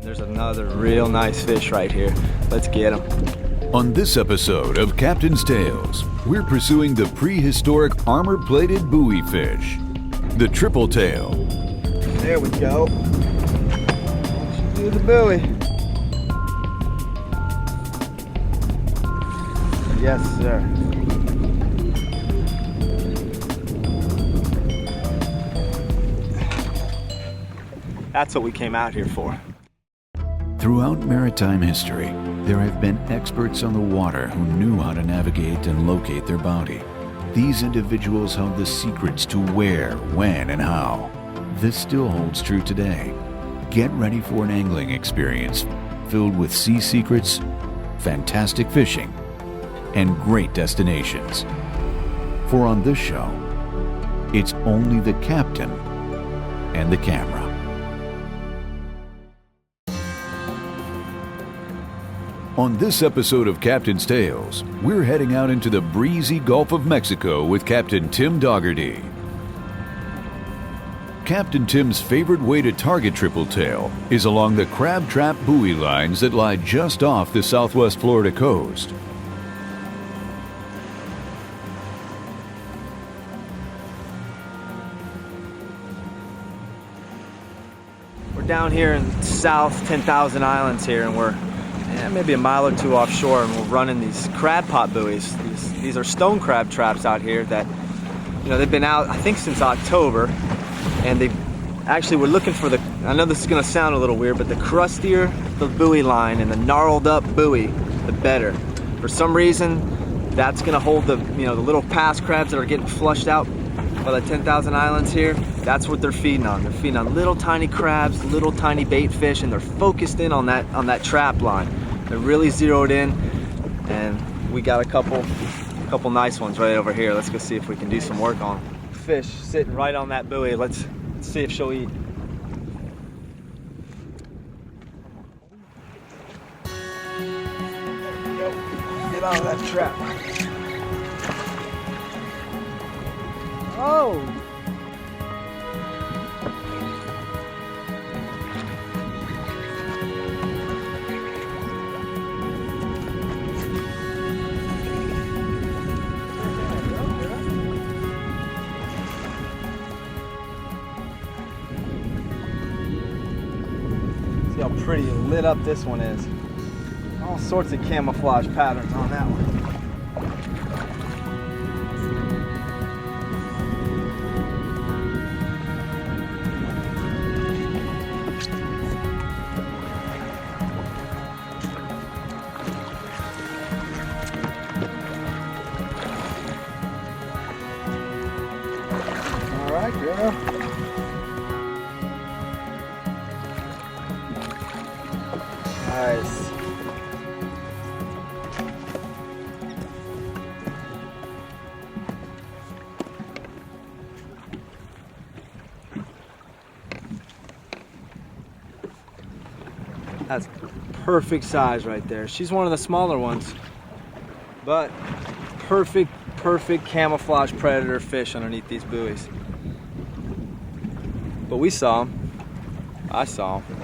There's another real nice fish right here. Let's get him. On this episode of Captain's Tales, we're pursuing the prehistoric armor-plated buoy fish, the triple tail. There we go. Do the buoy. Yes, sir. That's what we came out here for. Throughout maritime history, there have been experts on the water who knew how to navigate and locate their bounty. These individuals held the secrets to where, when, and how. This still holds true today. Get ready for an angling experience filled with sea secrets, fantastic fishing, and great destinations. For on this show, it's only the captain and the camera. On this episode of Captain's Tales, we're heading out into the breezy Gulf of Mexico with Captain Tim Daugherty. Captain Tim's favorite way to target triple tail is along the crab trap buoy lines that lie just off the southwest Florida coast. We're down here in South 10,000 Islands here, and we're maybe a mile or two offshore, and we're running these crab pot buoys. These are stone crab traps out here that, they've been out, I think, since October, and they actually were looking for I know this is going to sound a little weird, but the crustier the buoy line and the gnarled up buoy, the better. For some reason, that's going to hold the little past crabs that are getting flushed out by the 10,000 Islands here. That's what they're feeding on. They're feeding on little tiny crabs, little tiny bait fish, and they're focused in on that trap line. They're really zeroed in, and we got a couple nice ones right over here. Let's go see if we can do some work on fish sitting right on that buoy. Let's see if she'll eat. Get out of that trap. Oh! See how pretty lit up this one is. All sorts of camouflage patterns on that one. All right, girl. Nice. That's perfect size right there. She's one of the smaller ones, but perfect camouflage predator fish underneath these buoys. But we saw them. I saw them.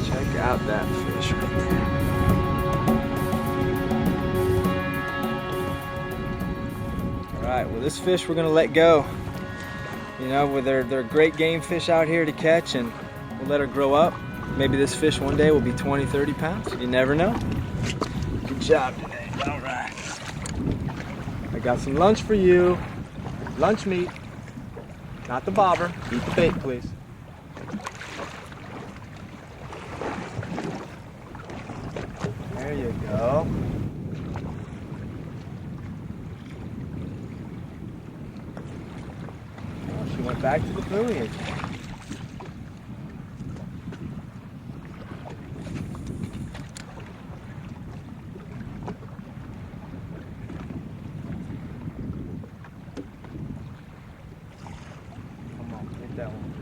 Check out that fish right there. All right, well, this fish we're gonna let go. They're great game fish out here to catch, and we'll let her grow up. Maybe this fish one day will be 20, 30 pounds. You never know. Good job today. All right. I got some lunch for you. Lunch meat. Not the bobber. Eat the bait, please. There you go. She went back to the buoy again. Come on, get that one,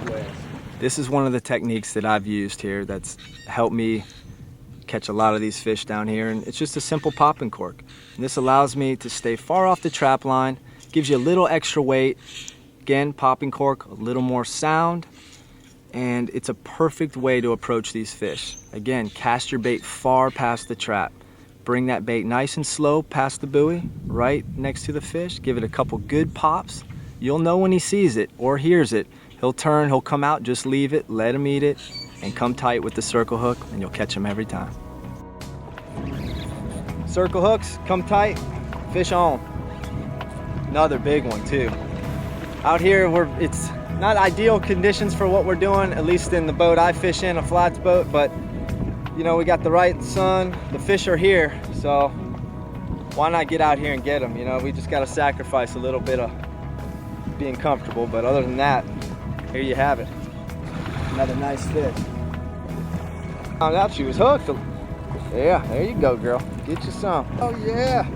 girl. This is one of the techniques that I've used here that's helped me catch a lot of these fish down here, and it's just a simple popping cork. And this allows me to stay far off the trap line, gives you a little extra weight. Again, popping cork, a little more sound, and it's a perfect way to approach these fish. Again, cast your bait far past the trap. Bring that bait nice and slow past the buoy, right next to the fish. Give it a couple good pops. You'll know when he sees it or hears it. He'll turn, he'll come out, just leave it, let him eat it, and come tight with the circle hook, and you'll catch him every time. Circle hooks, come tight, fish on. Another big one too. Out here, it's not ideal conditions for what we're doing, at least in the boat I fish in, a flats boat, but you know, we got the right sun, the fish are here, so why not get out here and get them? You know, we just got to sacrifice a little bit of being comfortable, but other than that, here you have it. Another nice fish. Found out she was hooked. Yeah, there you go, girl. Get you some. Oh yeah.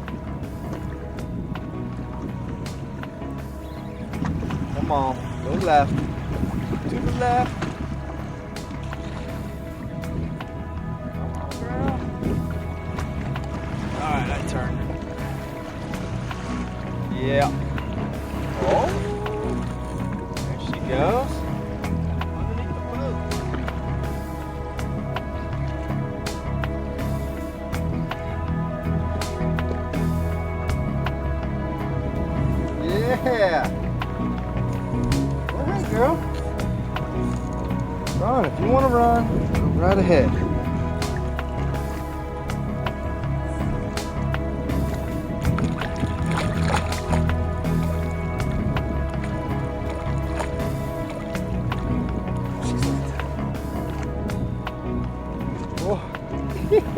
Come on, go left. To the left. Alright, I turned. Yeah. Oh, there she goes. Underneath the boat. Yeah. Go ahead, girl. Run, if you want to run, go right ahead.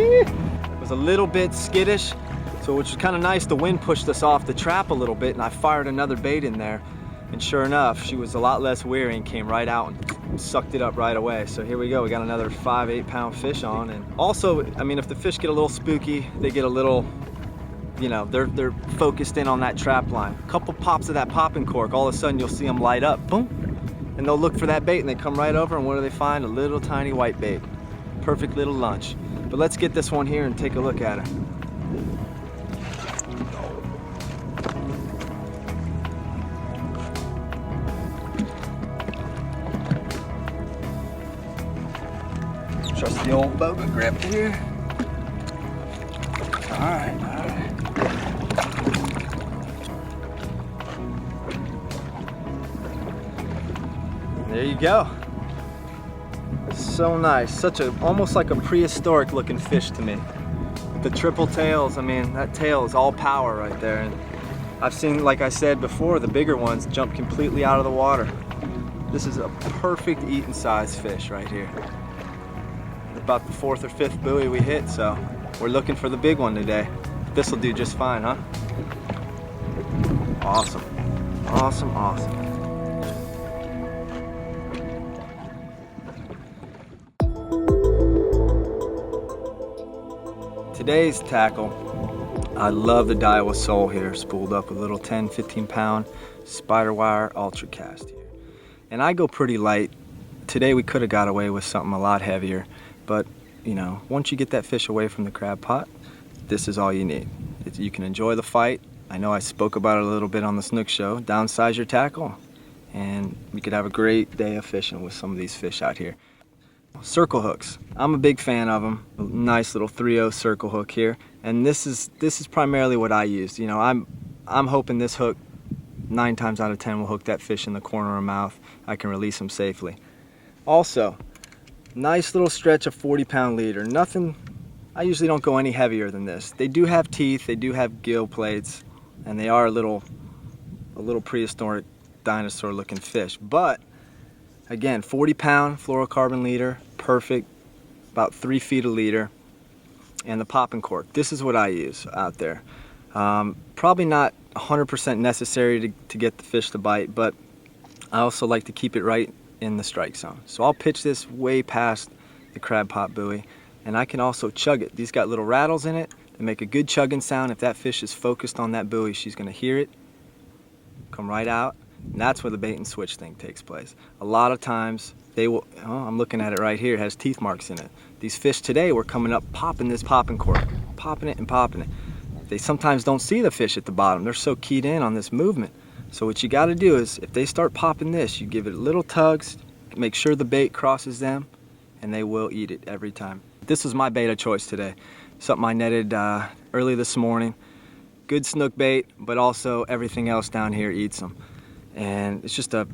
It was a little bit skittish, so which was kind of nice. The wind pushed us off the trap a little bit, and I fired another bait in there, and sure enough, she was a lot less weary and came right out and sucked it up right away. So here we go, we got another 5-8 pound fish on. And also, I mean, if the fish get a little spooky, they get a little, you know, they're focused in on that trap line. A couple pops of that popping cork, all of a sudden you'll see them light up, boom, and they'll look for that bait, and they come right over, and what do they find? A little tiny white bait. Perfect little lunch. But let's get this one here and take a look at it. Trust the old boga grip here. All right. There you go. So nice, such a, almost like a prehistoric looking fish to me. The triple tails, I mean, that tail is all power right there. And I've seen, like I said before, the bigger ones jump completely out of the water. This is a perfect eating size fish right here. About the 4th or 5th buoy we hit, so we're looking for the big one today. This will do just fine, huh? Awesome, awesome, awesome. Today's tackle, I love the Daiwa Soul here, spooled up with a little 10-15 pound spider wire ultra cast here. And I go pretty light. Today we could have got away with something a lot heavier, but you know, once you get that fish away from the crab pot, this is all you need. You can enjoy the fight. I know I spoke about it a little bit on the Snook Show. Downsize your tackle, and we could have a great day of fishing with some of these fish out here. Circle hooks, I'm a big fan of them. A nice little 3/0 circle hook here, and this is primarily what I use. You know, I'm hoping this hook 9 times out of 10 will hook that fish in the corner of mouth. I can release them safely. Also, nice little stretch of 40-pound leader. Nothing, I usually don't go any heavier than this. They do have teeth, they do have gill plates, and they are a little prehistoric dinosaur looking fish, but again, 40-pound fluorocarbon leader, perfect, about 3 feet a leader, and the popping cork. This is what I use out there. Probably not 100% necessary to get the fish to bite, but I also like to keep it right in the strike zone. So I'll pitch this way past the crab pot buoy, and I can also chug it. These got little rattles in it that make a good chugging sound. If that fish is focused on that buoy, she's gonna hear it, come right out, And that's where the bait and switch thing takes place. A lot of times they will, oh, I'm looking at it right here, it has teeth marks in it. These fish today were coming up popping this popping cork, popping it and popping it. They sometimes don't see the fish at the bottom. They're so keyed in on this movement. So what you gotta do is, if they start popping this, you give it little tugs, make sure the bait crosses them, and they will eat it every time. This was my bait of choice today. Something I netted early this morning. Good snook bait, but also everything else down here eats them. And it's just a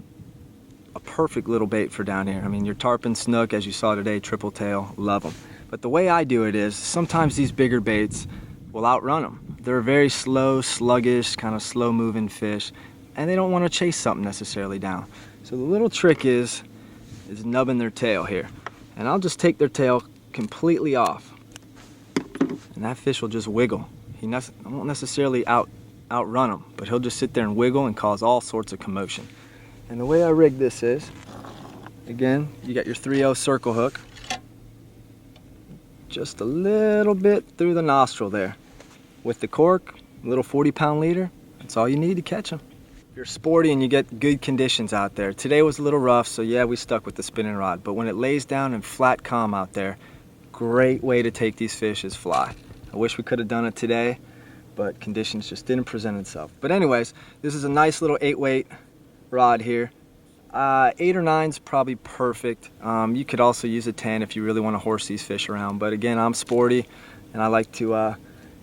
perfect little bait for down here. I mean, your tarpon, snook, as you saw today, triple tail, love them. But the way I do it is, sometimes these bigger baits will outrun them. They're very slow, sluggish, kind of slow moving fish, and they don't want to chase something necessarily down. So the little trick is nubbing their tail here. And I'll just take their tail completely off, and that fish will just wiggle. He won't necessarily outrun him, but he'll just sit there and wiggle and cause all sorts of commotion. And the way I rig this is, again, you got your 3/0 circle hook, just a little bit through the nostril there. With the cork, a little 40-pound leader, that's all you need to catch them. If you're sporty and you get good conditions out there. Today was a little rough, so yeah, we stuck with the spinning rod, but when it lays down in flat calm out there, great way to take these fish is fly. I wish we could have done it today, but conditions just didn't present itself. But anyways, this is a nice little 8-weight rod here. 8 or 9's probably perfect. You could also use a 10 if you really want to horse these fish around. But again, I'm sporty, and I like to,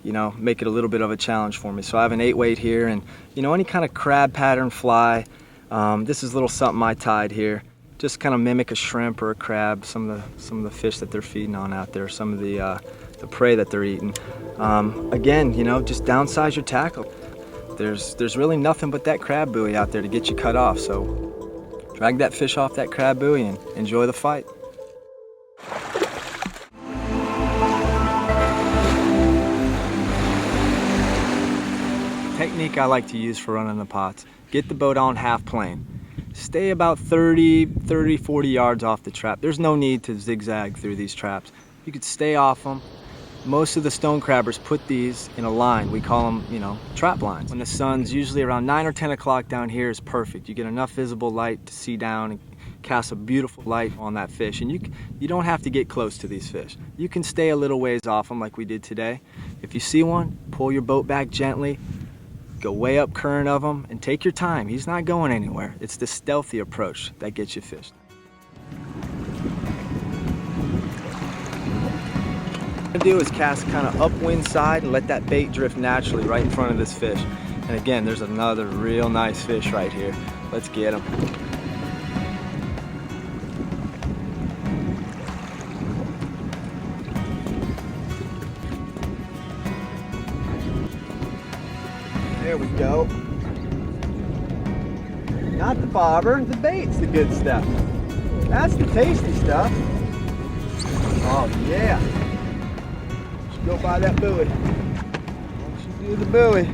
you know, make it a little bit of a challenge for me. So I have an 8-weight here, and you know, any kind of crab pattern fly. This is a little something I tied here. Just kind of mimic a shrimp or a crab. Some of the fish that they're feeding on out there. Some of the prey that they're eating. Again, you know, just downsize your tackle. There's really nothing but that crab buoy out there to get you cut off. So drag that fish off that crab buoy and enjoy the fight. Technique I like to use for running the pots. Get the boat on half plane. Stay about 30, 40 yards off the trap. There's no need to zigzag through these traps. You could stay off them. Most of the stone crabbers put these in a line. We call them, you know, trap lines. When the sun's usually around 9 or 10 o'clock down here is perfect. You get enough visible light to see down and cast a beautiful light on that fish. And you don't have to get close to these fish. You can stay a little ways off them like we did today. If you see one, pull your boat back gently, go way up current of him, and take your time. He's not going anywhere. It's the stealthy approach that gets you fished. What I'm gonna do is cast kind of upwind side and let that bait drift naturally right in front of this fish. And again, there's another real nice fish right here. Let's get him. There we go. Not the bobber, the bait's the good stuff. That's the tasty stuff. Oh yeah. Go by that buoy. Once you do the buoy.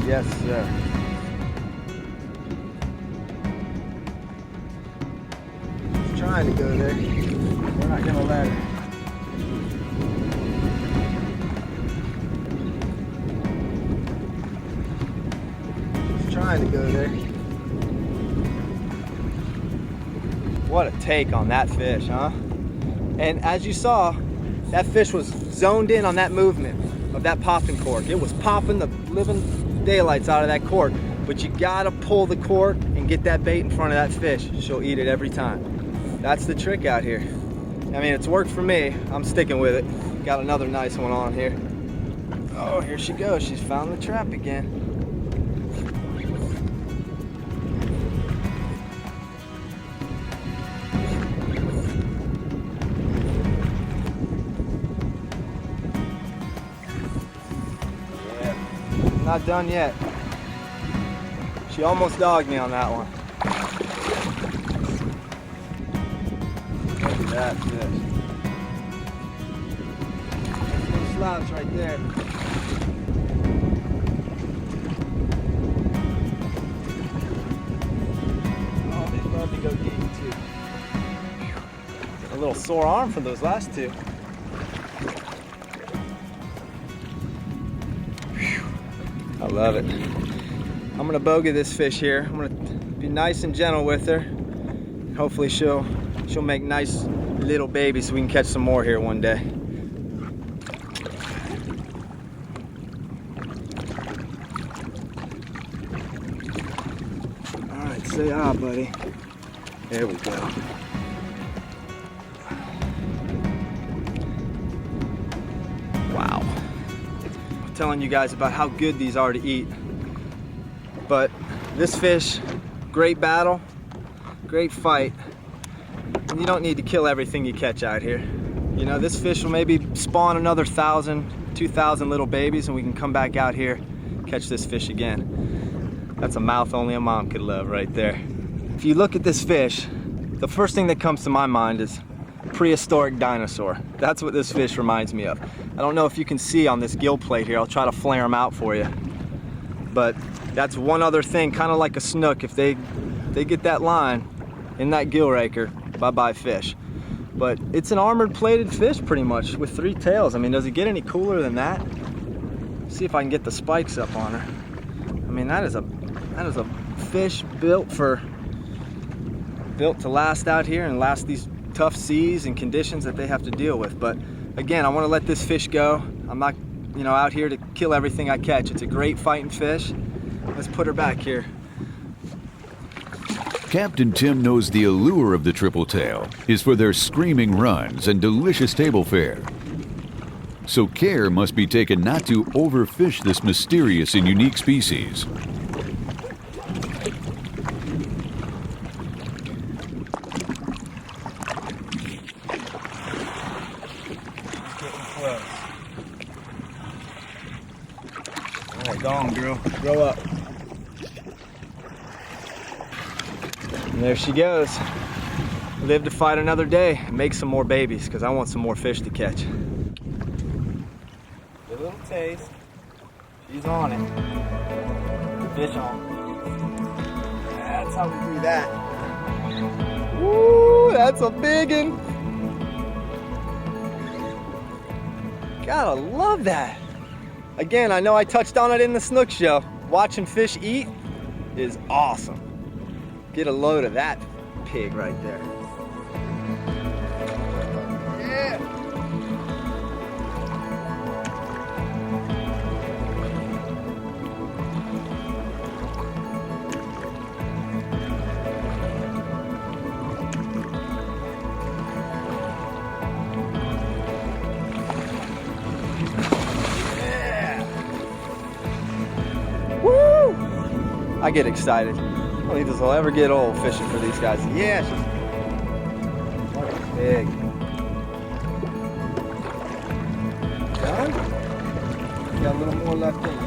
Yes, sir. She's trying to go there. We're not gonna let her. She's trying to go there. What a take on that fish, huh? And as you saw, that fish was zoned in on that movement of that popping cork. It was popping the living daylights out of that cork. But you gotta pull the cork and get that bait in front of that fish. She'll eat it every time. That's the trick out here. I mean, it's worked for me. I'm sticking with it. Got another nice one on here. Oh, here she goes. She's found the trap again. Not done yet. She almost dogged me on that one. Look at that fish. Little slouch right there. Oh, they love to go deep too. A little sore arm for those last two. I love it. I'm gonna bogey this fish here. I'm gonna be nice and gentle with her. Hopefully she'll make nice little babies so we can catch some more here one day. All right, say ah, buddy. There we go. Wow. I'm telling you guys about how good these are to eat. But this fish, great battle, great fight. And you don't need to kill everything you catch out here. You know, this fish will maybe spawn another 1,000, 2,000 little babies and we can come back out here, catch this fish again. That's a mouth only a mom could love right there. If you look at this fish, the first thing that comes to my mind is prehistoric dinosaur. That's what this fish reminds me of. I don't know if you can see on this gill plate here. I'll try to flare them out for you. But that's one other thing, kind of like a snook. If they get that line in that gill raker, bye-bye fish. But it's an armored plated fish pretty much with 3 tails. I mean, does it get any cooler than that? Let's see if I can get the spikes up on her. I mean, that is a fish built to last out here and last these tough seas and conditions that they have to deal with. But again, I want to let this fish go. I'm not, you know, out here to kill everything I catch. It's a great fighting fish. Let's put her back here. Captain Tim knows the allure of the triple tail is for their screaming runs and delicious table fare. So care must be taken not to overfish this mysterious and unique species. All right, go on, girl. Grow up. And there she goes. Live to fight another day. Make some more babies, because I want some more fish to catch. Give a little taste. She's on it. Fish on. That's how we do that. Woo, that's a big one. Gotta love that. Again, I know I touched on it in the snook show. Watching fish eat is awesome. Get a load of that pig right there. Yeah. I get excited. I don't think this will ever get old fishing for these guys. Yeah, what a pig. Done? Got a little more left in.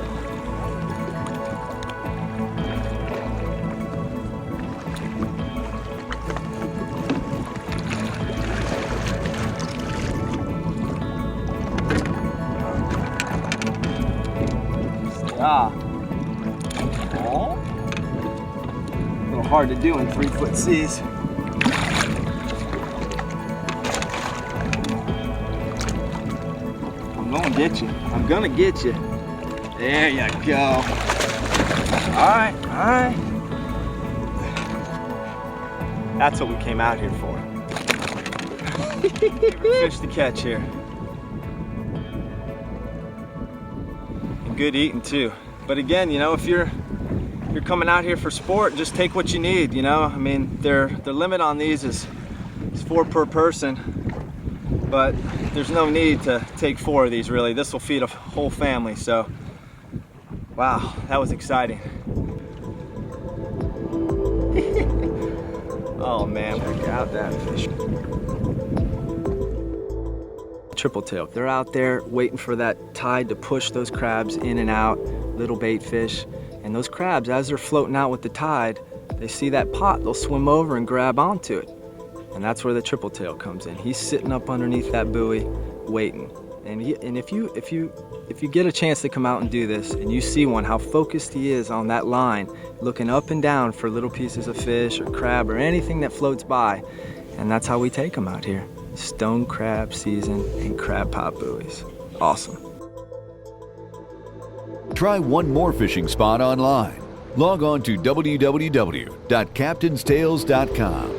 Ah. Hard to do in 3-foot seas. I'm gonna get you. I'm gonna get you. There you go. All right, all right. That's what we came out here for. Fish to catch here. And good eating too. But again, you know, if you're coming out here for sport, just take what you need, you know. I mean, the limit on these is 4 per person, but there's no need to take 4 of these really. This will feed a whole family, so wow, that was exciting. Oh man, check out that fish. Triple tail, they're out there waiting for that tide to push those crabs in and out, little bait fish. And those crabs, as they're floating out with the tide, they see that pot, they'll swim over and grab onto it. And that's where the triple tail comes in. He's sitting up underneath that buoy, waiting. And if you get a chance to come out and do this, and you see one, how focused he is on that line, looking up and down for little pieces of fish or crab or anything that floats by. And that's how we take them out here. Stone crab season and crab pot buoys. Awesome. Try one more fishing spot online. Log on to www.captainstales.com.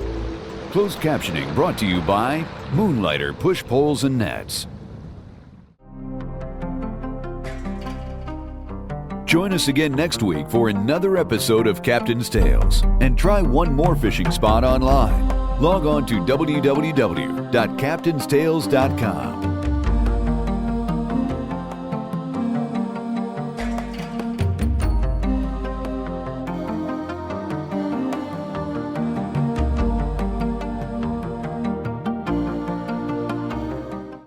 Closed captioning brought to you by Moonlighter Push Poles and Nets. Join us again next week for another episode of Captain's Tales, and try one more fishing spot online. Log on to www.captainstales.com.